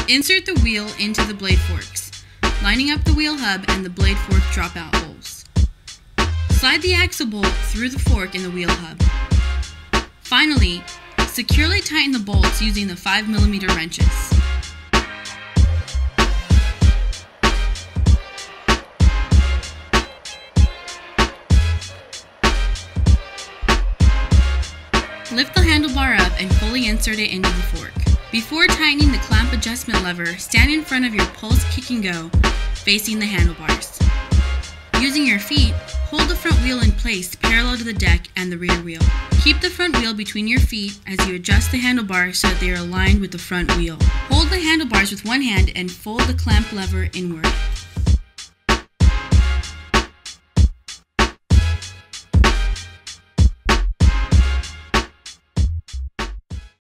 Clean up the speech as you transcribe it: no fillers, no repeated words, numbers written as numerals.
Insert the wheel into the blade forks, lining up the wheel hub and the blade fork dropout holes. Slide the axle bolt through the fork in the wheel hub. Finally, securely tighten the bolts using the 5mm wrenches. Lift the handlebar up and fully insert it into the fork. Before tightening the clamp adjustment lever, stand in front of your Pulse Kick and Go, facing the handlebars. Using your feet, hold the front wheel in place parallel to the deck and the rear wheel. Keep the front wheel between your feet as you adjust the handlebars so that they are aligned with the front wheel. Hold the handlebars with one hand and fold the clamp lever inward.